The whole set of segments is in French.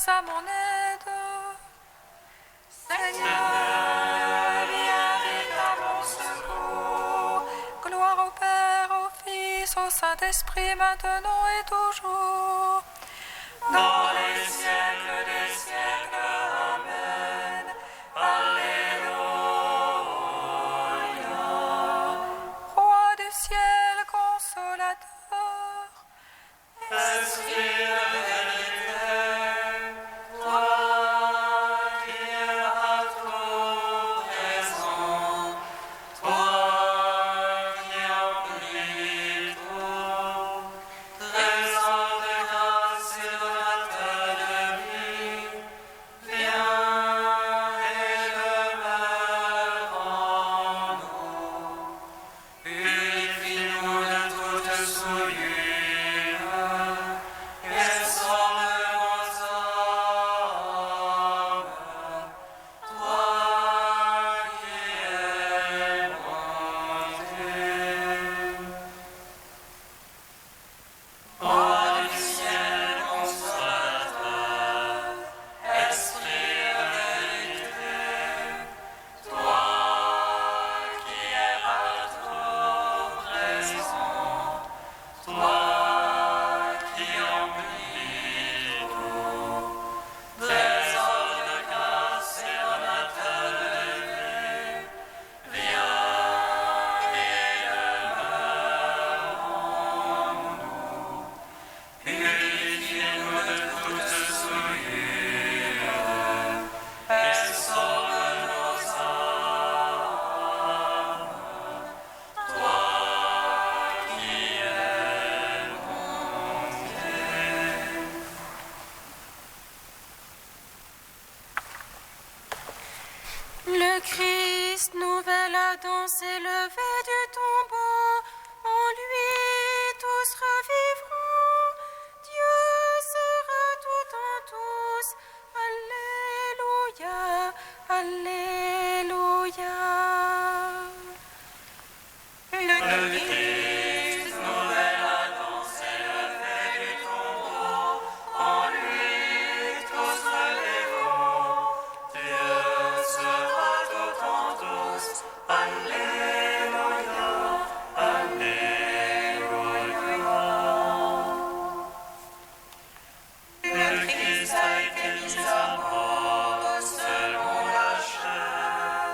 à mon aide. Seigneur, viens vite à mon secours. Gloire au Père, au Fils, au Saint-Esprit, maintenant et toujours. Dans les siècles des siècles, Amen. Alléluia. Roi du ciel, consolateur, Esprit de vérité, toi qui es partout présent, toi qui emplis tout, trésor de grâce et de matin de vie, viens et demeure en nous. Purifie-nous de toute souillure et sauve nos âmes, toi qui es monté. Roi du ciel, consolateur, Esprit de vérité, toi qui es partout présent, toi qui emplis tout, trésor de grâce et amateur de vie, viens et demeure en nous. Purifie-nous de toute souillure et sauve nos âmes, toi qui es monté. Le Christ, nouvelle Adam, s'est levé du tombeau. En lui, tous revivront. Dieu sera tout en tous. Alléluia, Alléluia. Le Christ, nouvelle Adam, s'est levé du tombeau. En lui, tous revivront. Dieu sera tout en tous. Alléluia, Alléluia. Le Christ a été mis à mort selon la chair,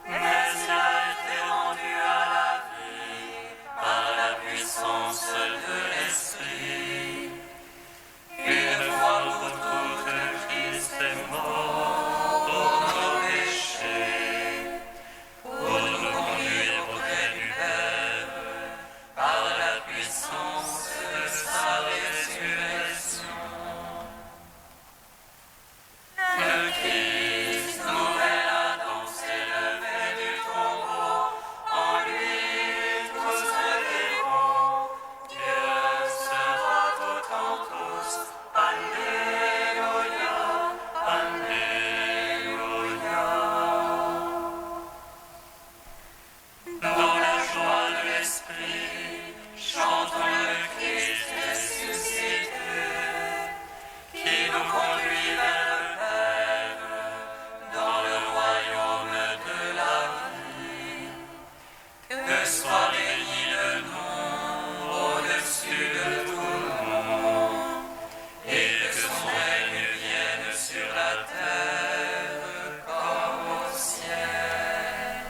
mais il a été rendu à la vie par la puissance de l'Esprit. Une fois pour toutes, Christ est mort pour nos péchés, pour nous conduire auprès du Père, par la puissance de sa résurrection. Le Christ, nouvelle Adam, s'est levé du tombeau. En lui, tous revivront. Dieu sera tout en tous. Alléluia, Alléluia. Dans la joie de l'Esprit, chantons le Christ ressuscité, qui nous conduit vers le Père, dans le royaume de la vie. Que soit béni le nom au-dessus de tout nom, et que son règne vienne sur la terre comme au ciel.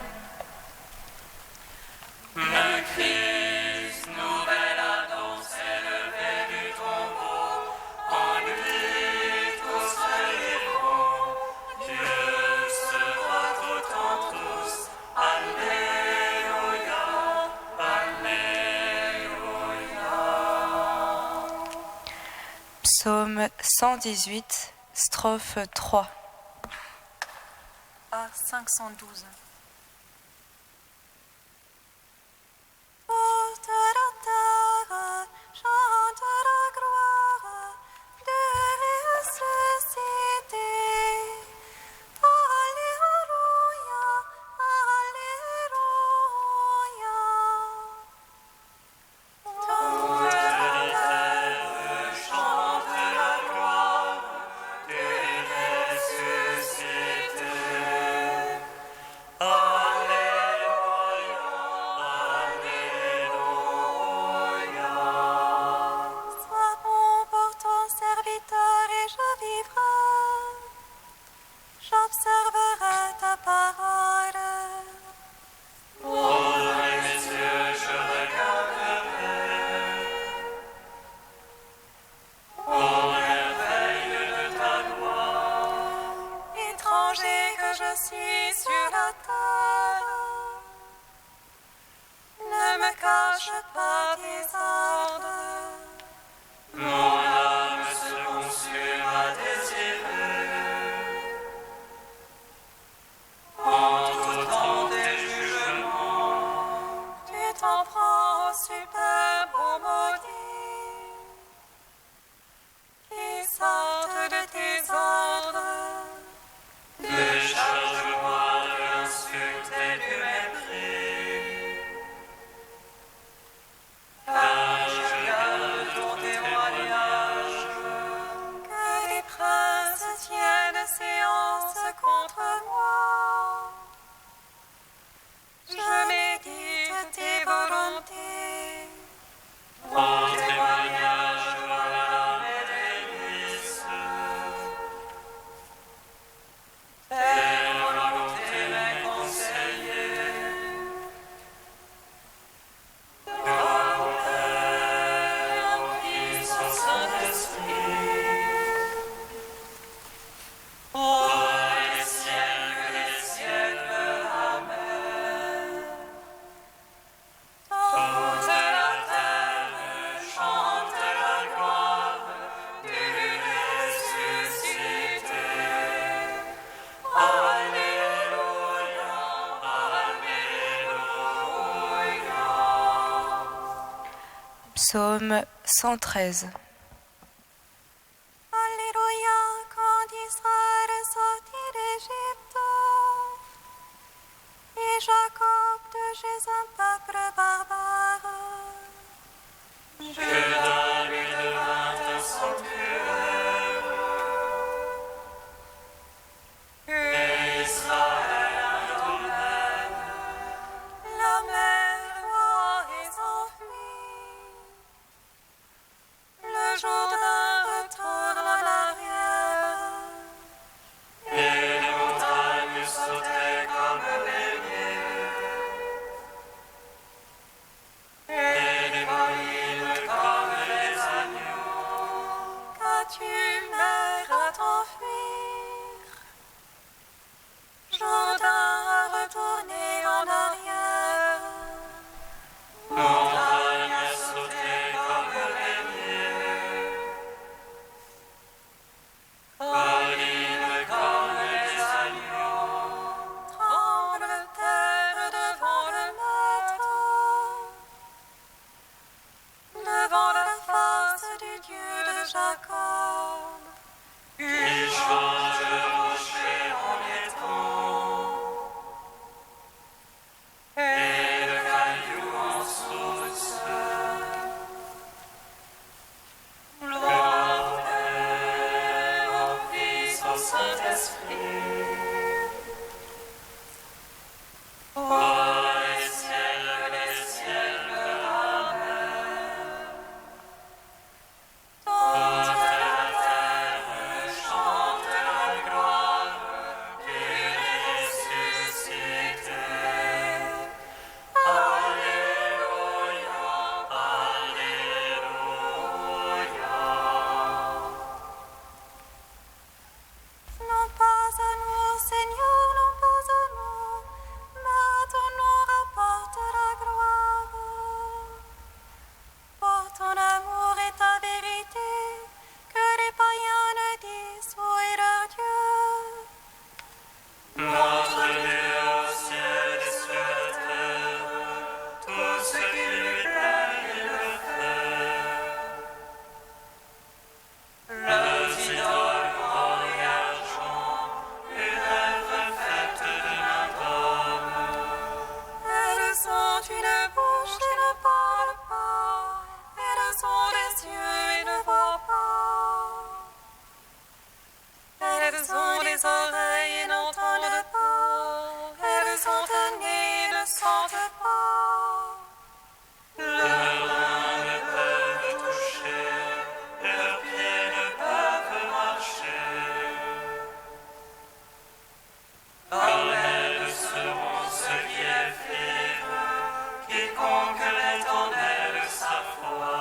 Le Christ, nouvelle Adam, s'est levé du tombeau. En lui, tous revivront. Dieu sera tout en tous. Alléluia, Alléluia. Psaume 118, strophe 3. A 512. Porte la terre, chante la gloire de ressuscité. Alléluia, Alléluia. Toute la terre chante la gloire cache pas tes ordres. Mon âme se consume à désirer. En tout temps tes jugements, Tu t'en prends au superbe aux maudits qui sortent de tes ordres. décharge-moi de l'insulte et du mépris. Car je garde ton témoignage. Que les princes tiennent séance contre moi. Je médite tes volontés. Ton témoignage, voilà mes délices. Tes volontés mes conseillers. Gloire au Père, au Fils, au Saint-Esprit. Ô les siècles des siècles, Amen. Toute la terre chante la gloire du ressuscité. Alléluia, Alléluia. Psaume 113. Alléluia, quand Israël sortit d'Égypte et Jacob de chez un peuple barbare. Juda lui devint un sanctuaire, et Israël un domaine. La mer loin et s'enfuit. Le Jourdain retourne en arrière. Et les montagnes sautaient comme béliers, et les collines comme les agneaux. Qu'as-tu mer à t'enfuir? Jourdain a retourné en arrière. Montagnes à sauter comme béliers, collines comme les agneaux. Tremble terre devant le Maître, devant la face du Dieu de Jacob. Il change le rocher en étang, et le caillou en source. Gloire au Père, au Fils, au Saint-Esprit. Ô les siècles des siècles, Amen. Toute la terre chante la gloire du ressuscité. Alléluia, Alléluia. Non pas à nous, Seigneur, non pas à nous, mais à ton nom rapporte la gloire. Pour ton amour et ta vérité, que les païens ne disent où est leur Dieu. Notre Dieu au ciel et sur la terre, tout ce qui lui plaît, il le fait. Leurs idoles or et argent, une œuvre faite de main d'homme. Elles sont une bouche et ne parlent pas. Elles sont des yeux et ne voient pas. Elles ont des oreilles et n'entendent pas. Elles ont un nez et ne sentent pas. Leurs mains ne peuvent toucher, leurs pieds ne peuvent marcher. Elles seront ce qui est firme, quiconque met en elles sa foi.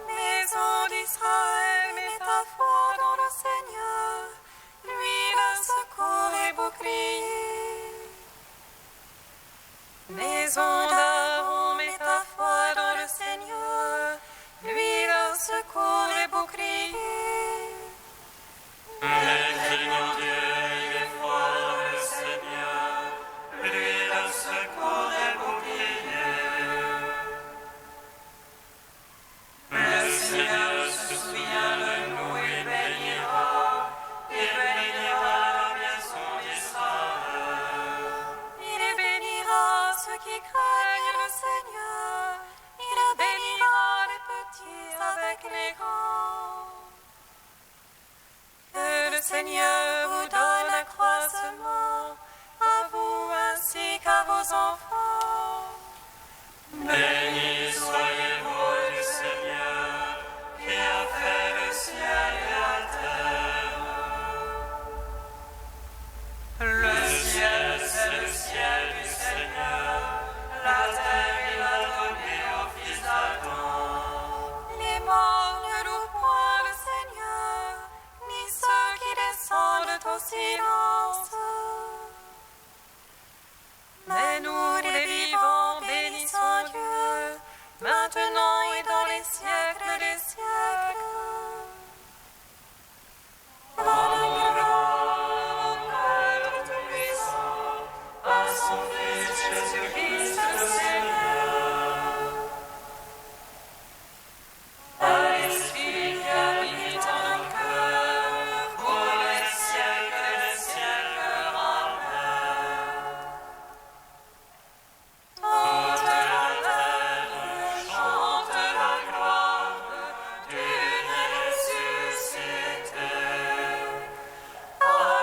Maison d'Israël, mets ta foi dans le Seigneur, lui le secours et bouclier. Maison d'Aaron, mets ta Seigneur vous donne accroissement, à vous ainsi qu'à vos enfants. Béni soyez-vous du Seigneur, qui a fait le ciel et la terre. Le ciel, c'est le ciel du Seigneur, la terre, il a donné au fils d'Adam. Les morts ne louent point le Seigneur, ni ceux qui descendent au silence. Mais nous, les vivants, bénissons Dieu, maintenant et dans les siècles des siècles. Gloire au Père Tout-Puissant, à son Fils Jésus-Christ le Seigneur. À l'Esprit qui habite en nos cœurs, pour les siècles des siècles. Amen. Toute la terre chante la gloire du ressuscité.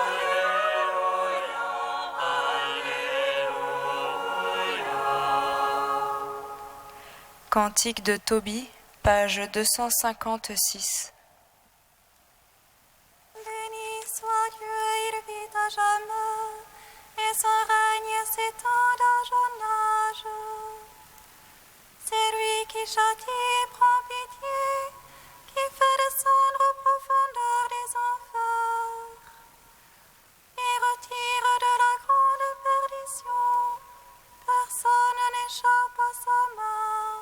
Alléluia, Alléluia. Cantique de Tobie, page 256. Béni soit Dieu, il vit à jamais, et son règne s'étend d'âge en âge. C'est lui qui châtie et prend pitié, qui fait descendre aux profondeurs des enfers, et retire de la grande perdition. Personne n'échappe à sa main.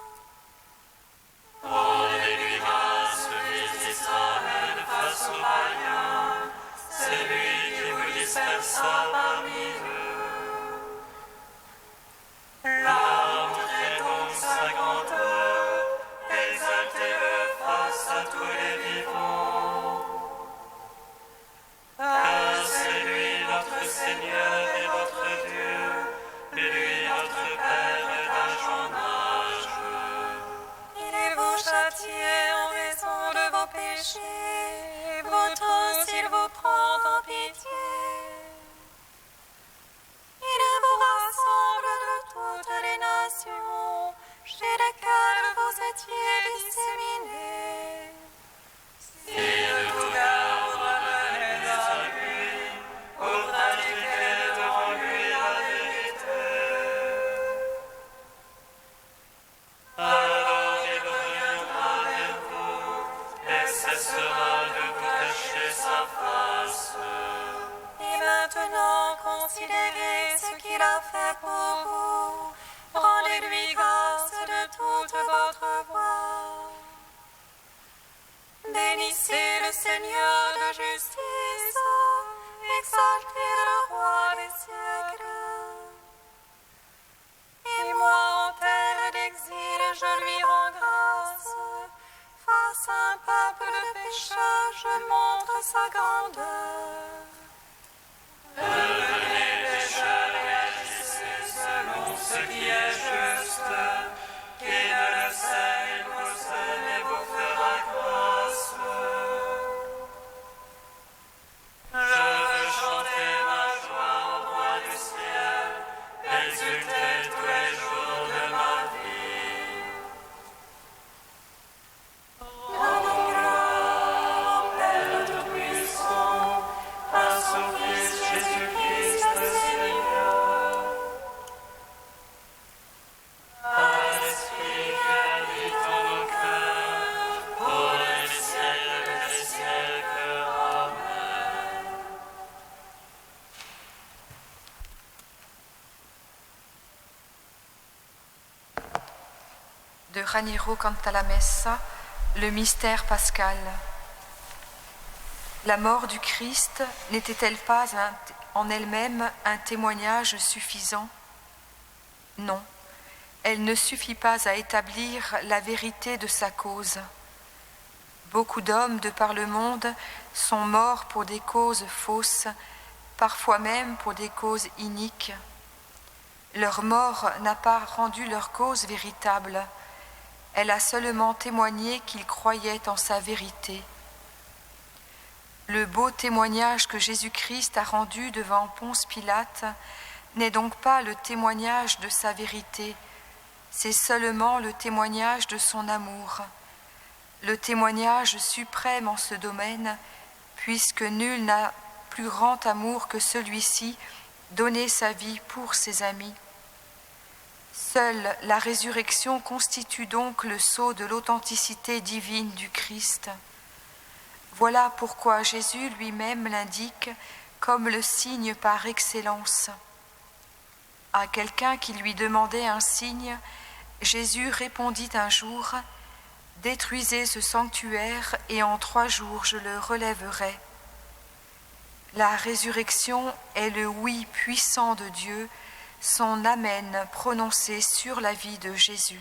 Rendez-lui grâce, fils d'Israël, face aux païens. C'est lui qui vous dispersa parmi eux. Là, montrez donc sa grandeur, exaltez-le face à tous les vivants. Car c'est lui notre Seigneur et votre Dieu, lui notre Père d'âge en âge. Il vous châtie en raison de vos péchés, vous tous il vous prend en pitié. Il vous rassemble de toutes les nations, chez lesquelles vous étiez disséminés. Si de tout cœur vous revenez à lui, vous pratiquez devant lui la vérité. Alors il reviendra vers vous et cessera de vous cacher sa face. Et maintenant, considérez ce qu'il a fait pour vous. Rendez-lui grâce de toute votre voix. Bénissez le Seigneur de justice, exaltez le roi des siècles. Et moi, en terre d'exil, je lui rends grâce. Face à un peuple de pécheurs, je montre sa grandeur. Devenez pécheurs et agissez selon ce qui est juste. Qui ne le sait, il vous aime et vous fera grâce. Je veux chanter ma joie au roi du ciel, exulter tous les jours de ma vie. Rendons gloire au Père Tout-Puissant, à son Fils Jésus-Christ le Seigneur. À l'Esprit qui habite en nos cœurs, pour les siècles des siècles. Amen. De Raniero Cantalamessa, le mystère pascal. La mort du Christ n'était-elle pas en elle-même un témoignage suffisant? Non, elle ne suffit pas à établir la vérité de sa cause. Beaucoup d'hommes de par le monde sont morts pour des causes fausses, parfois même pour des causes iniques. Leur mort n'a pas rendu leur cause véritable. Elle a seulement témoigné qu'ils croyaient en sa vérité. Le beau témoignage que Jésus-Christ a rendu devant Ponce Pilate n'est donc pas le témoignage de sa vérité, c'est seulement le témoignage de son amour, le témoignage suprême en ce domaine, puisque nul n'a plus grand amour que celui-ci, donner sa vie pour ses amis. Seule la résurrection constitue donc le sceau de l'authenticité divine du Christ. Voilà pourquoi Jésus lui-même l'indique comme le signe par excellence. À quelqu'un qui lui demandait un signe, Jésus répondit un jour : « Détruisez ce sanctuaire et en 3 jours je le relèverai. » La résurrection est le oui puissant de Dieu, son Amen prononcé sur la vie de Jésus.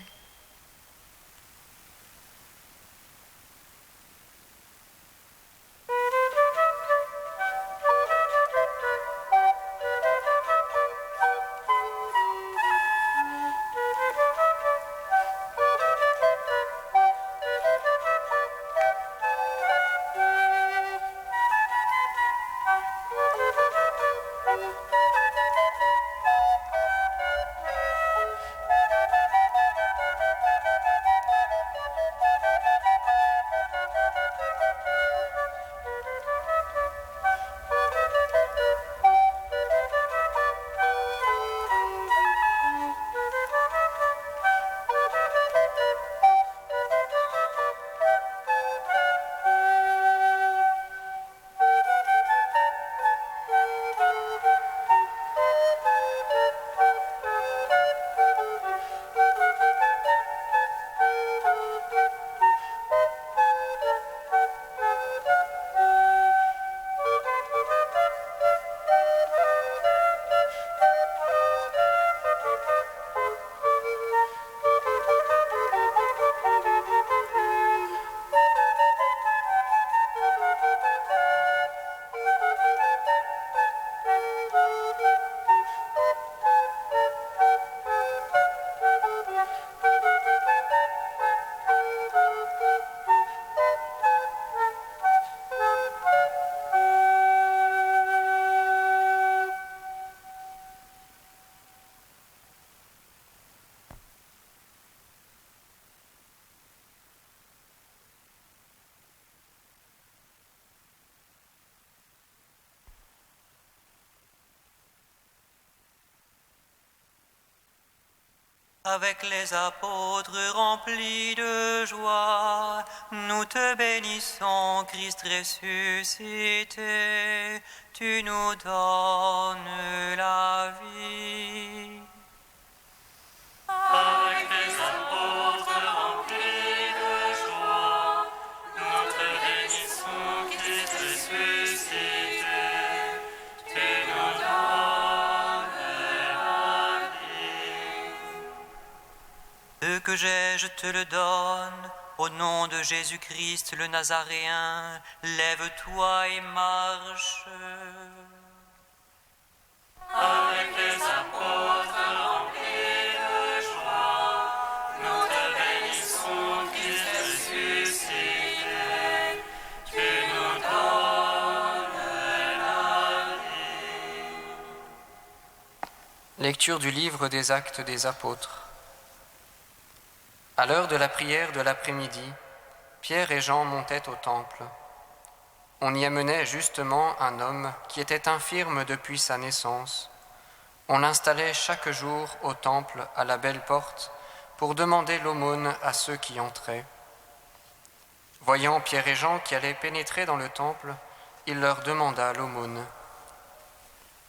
Avec les apôtres remplis de joie, nous te bénissons, Christ ressuscité, tu nous donnes la vie. Avec les apôtres remplis de joie, nous te bénissons, Christ ressuscité, tu nous donnes la vie. Ce que j'ai, je te le donne, au nom de Jésus-Christ le Nazaréen, lève-toi et marche. Avec les apôtres remplis de joie, nous te bénissons, Christ ressuscité, tu nous donnes la vie. Lecture du livre des Actes des Apôtres. À l'heure de la prière de l'après-midi, Pierre et Jean montaient au temple. On y amenait justement un homme qui était infirme depuis sa naissance. On l'installait chaque jour au temple à la belle porte pour demander l'aumône à ceux qui entraient. Voyant Pierre et Jean qui allaient pénétrer dans le temple, il leur demanda l'aumône.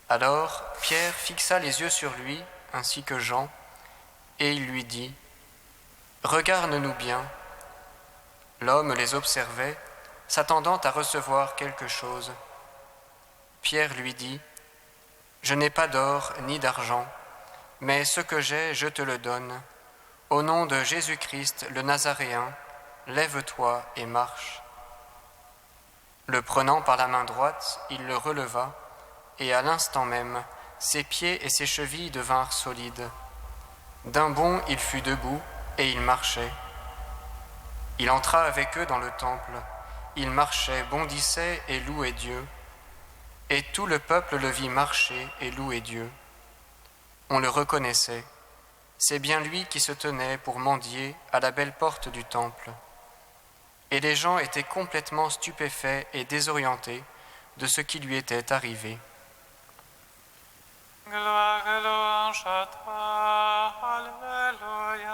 Alors Pierre fixa les yeux sur lui, ainsi que Jean, et il lui dit : « Regarde-nous bien. » L'homme les observait, s'attendant à recevoir quelque chose. Pierre lui dit : « Je n'ai pas d'or ni d'argent, mais ce que j'ai, je te le donne. Au nom de Jésus-Christ, le Nazaréen, lève-toi et marche. » Le prenant par la main droite, il le releva, et à l'instant même, ses pieds et ses chevilles devinrent solides. D'un bond, il fut debout, et il marchait. Il entra avec eux dans le temple. il marchait, bondissait et louait Dieu, et tout le peuple le vit marcher et louer Dieu. On le reconnaissait, c'est bien lui qui se tenait pour mendier à la belle porte du temple. Et les gens étaient complètement stupéfaits et désorientés de ce qui lui était arrivé. Gloire et louange à toi, Alléluia.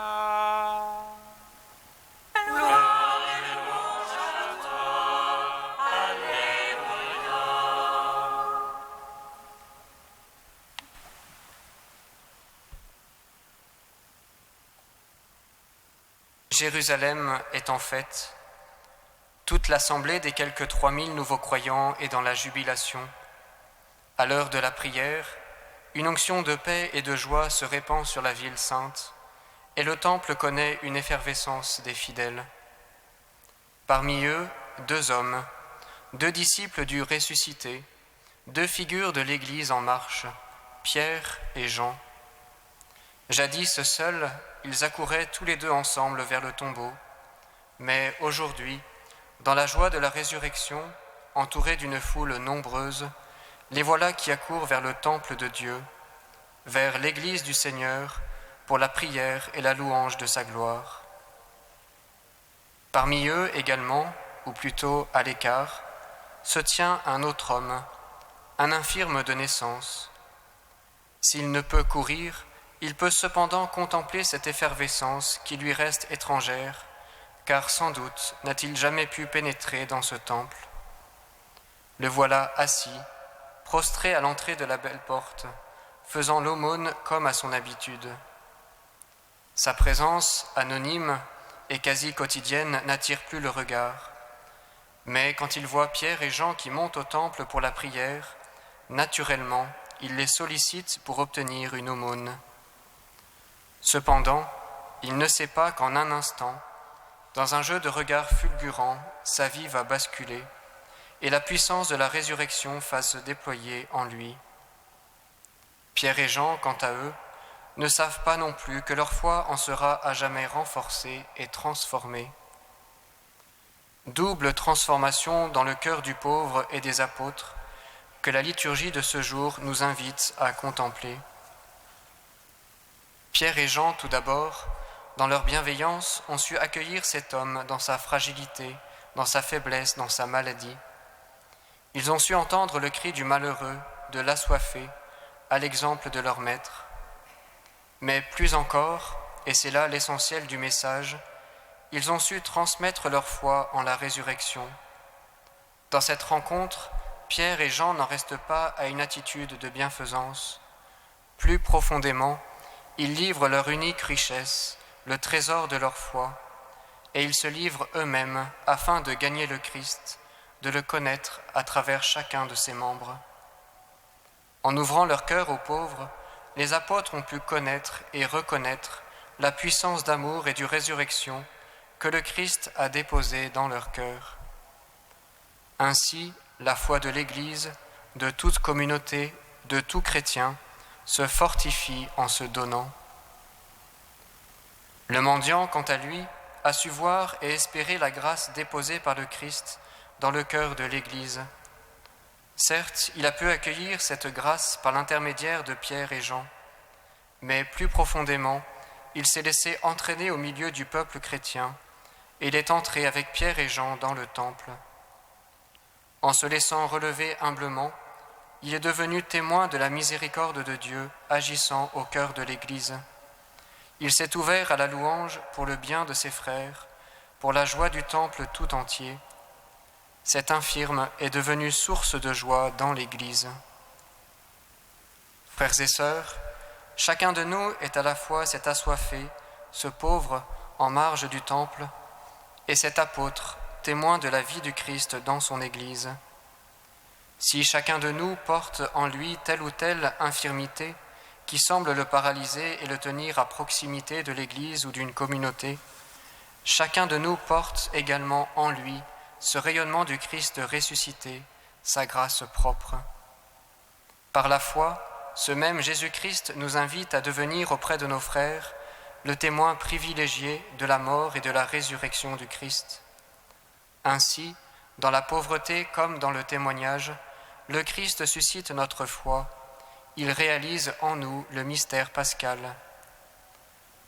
Gloire et louange à toi, Alléluia. Jérusalem est en fête. Toute l'assemblée des quelques 3000 nouveaux croyants est dans la jubilation. À l'heure de la prière, une onction de paix et de joie se répand sur la ville sainte, et le temple connaît une effervescence des fidèles. Parmi eux, 2 hommes, 2 disciples du ressuscité, 2 figures de l'Église en marche, Pierre et Jean. Jadis seuls, ils accouraient tous les 2 ensemble vers le tombeau, mais aujourd'hui, dans la joie de la résurrection, entourés d'une foule nombreuse, les voilà qui accourent vers le temple de Dieu, vers l'Église du Seigneur, pour la prière et la louange de sa gloire. Parmi eux également, ou plutôt à l'écart, se tient un autre homme, un infirme de naissance. S'il ne peut courir, il peut cependant contempler cette effervescence qui lui reste étrangère, car sans doute n'a-t-il jamais pu pénétrer dans ce temple. Le voilà assis, prostré à l'entrée de la belle porte, faisant l'aumône comme à son habitude. Sa présence, anonyme et quasi quotidienne, n'attire plus le regard. Mais quand il voit Pierre et Jean qui montent au temple pour la prière, naturellement, il les sollicite pour obtenir une aumône. Cependant, il ne sait pas qu'en un instant, dans un jeu de regards fulgurants, sa vie va basculer et la puissance de la résurrection fasse se déployer en lui. Pierre et Jean, quant à eux, ne savent pas non plus que leur foi en sera à jamais renforcée et transformée. Double transformation dans le cœur du pauvre et des apôtres que la liturgie de ce jour nous invite à contempler. Pierre et Jean, tout d'abord, dans leur bienveillance, ont su accueillir cet homme dans sa fragilité, dans sa faiblesse, dans sa maladie. Ils ont su entendre le cri du malheureux, de l'assoiffé, à l'exemple de leur maître. Mais plus encore, et c'est là l'essentiel du message, ils ont su transmettre leur foi en la résurrection. Dans cette rencontre, Pierre et Jean n'en restent pas à une attitude de bienfaisance. Plus profondément, ils livrent leur unique richesse, le trésor de leur foi, et ils se livrent eux-mêmes afin de gagner le Christ, de le connaître à travers chacun de ses membres. En ouvrant leur cœur aux pauvres, les apôtres ont pu connaître et reconnaître la puissance d'amour et de résurrection que le Christ a déposée dans leur cœur. Ainsi, la foi de l'Église, de toute communauté, de tout chrétien, se fortifie en se donnant. Le mendiant, quant à lui, a su voir et espérer la grâce déposée par le Christ dans le cœur de l'Église. Certes, il a pu accueillir cette grâce par l'intermédiaire de Pierre et Jean, mais plus profondément, il s'est laissé entraîner au milieu du peuple chrétien et il est entré avec Pierre et Jean dans le temple. En se laissant relever humblement, il est devenu témoin de la miséricorde de Dieu agissant au cœur de l'Église. Il s'est ouvert à la louange pour le bien de ses frères, pour la joie du temple tout entier. Cet infirme est devenu source de joie dans l'Église. Frères et sœurs, chacun de nous est à la fois cet assoiffé, ce pauvre en marge du temple, et cet apôtre, témoin de la vie du Christ dans son Église. Si chacun de nous porte en lui telle ou telle infirmité qui semble le paralyser et le tenir à proximité de l'Église ou d'une communauté, chacun de nous porte également en lui ce rayonnement du Christ ressuscité, sa grâce propre. Par la foi, ce même Jésus-Christ nous invite à devenir auprès de nos frères le témoin privilégié de la mort et de la résurrection du Christ. Ainsi, Dans la pauvreté comme dans le témoignage, le Christ suscite notre foi. Il réalise en nous le mystère pascal.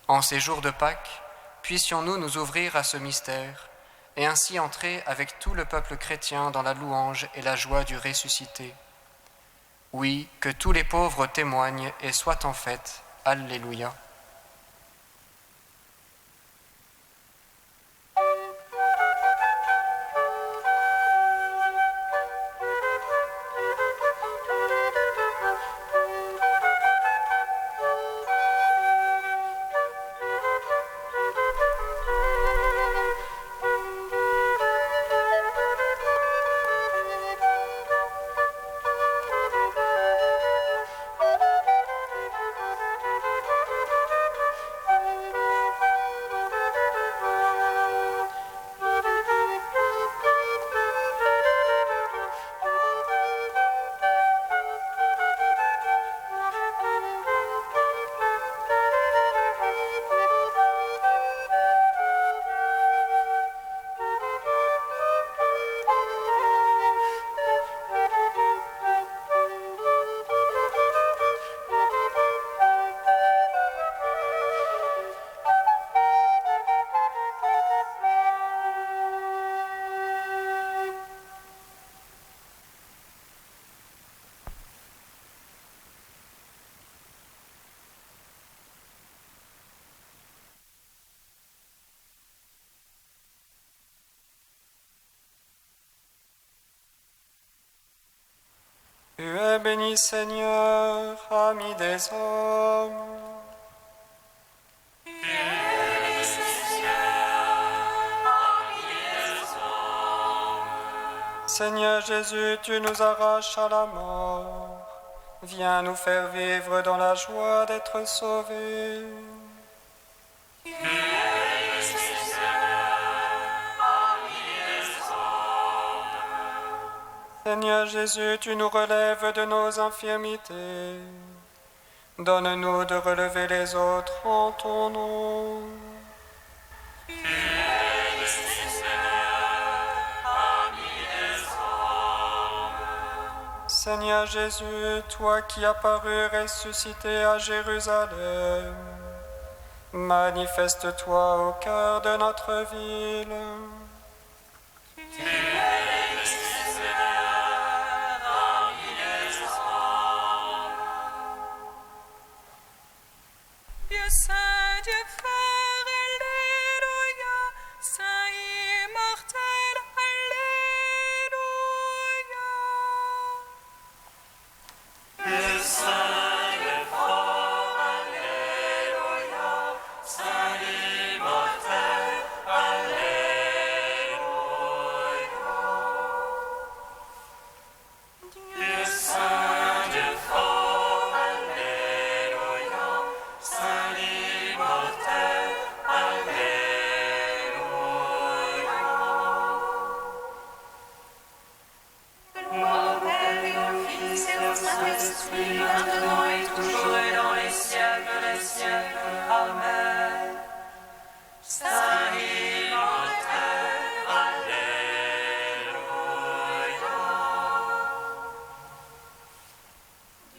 En ces jours de Pâques, puissions-nous nous ouvrir à ce mystère et ainsi entrer avec tout le peuple chrétien dans la louange et la joie du ressuscité. Oui, que tous les pauvres témoignent et soient en fête. Alléluia. Tu es béni, Seigneur, ami des hommes. Seigneur Jésus, tu nous arraches à la mort. Viens nous faire vivre dans la joie d'être sauvés. Seigneur Jésus, tu nous relèves de nos infirmités. Donne-nous de relever les autres en ton nom. Seigneur Jésus, toi qui apparus ressuscité à Jérusalem, manifeste-toi au cœur de notre ville. Dieu saint, Dieu fort, Alléluia, saint immortel, Alléluia. Dieu saint, Dieu fort, Alléluia, saint immortel, Alléluia. Dieu saint, Dieu fort, Alléluia, saint immortel, Alléluia. Gloire au Père et au Fils et au Saint-Esprit, maintenant et toujours et dans les siècles des siècles. Amen. Saint immortel, Alléluia.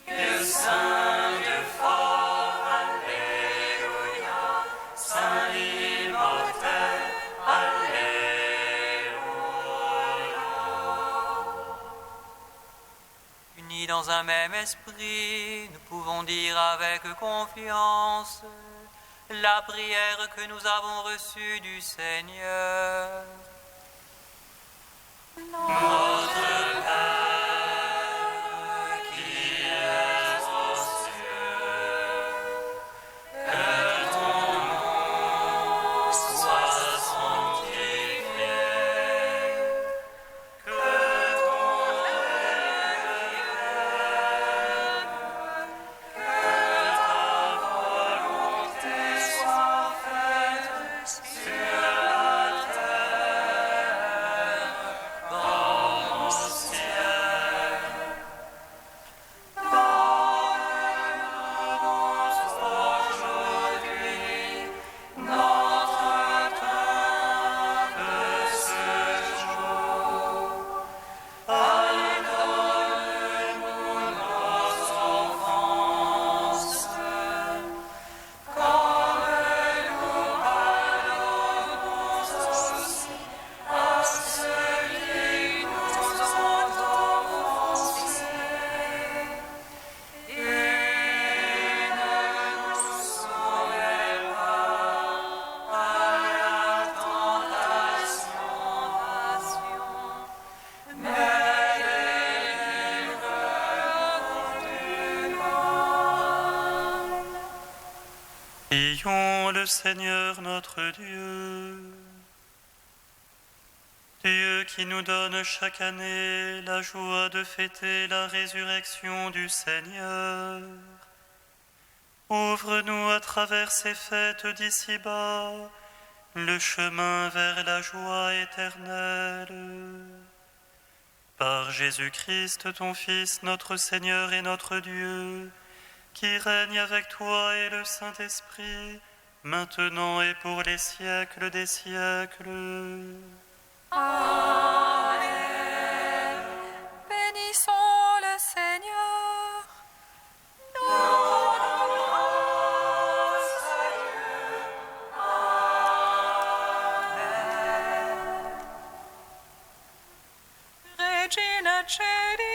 Dieu saint, Dieu fort, Alléluia. Saint immortel, Alléluia. Unis dans un même esprit, nous pouvons dire avec confiance la prière que nous avons reçue du Seigneur. Notre Père qui es aux cieux, que ton nom soit sanctifié, que ton règne vienne, que ta volonté soit faite sur la terre comme au ciel. le Seigneur notre Dieu. Dieu qui nous donne chaque année la joie de fêter la résurrection du Seigneur, ouvre-nous à travers ces fêtes d'ici-bas le chemin vers la joie éternelle. Par Jésus-Christ, ton Fils, notre Seigneur et notre Dieu, qui règne avec toi et le Saint-Esprit, maintenant et pour les siècles des siècles. Amen. Bénissons le Seigneur. Regina Celi.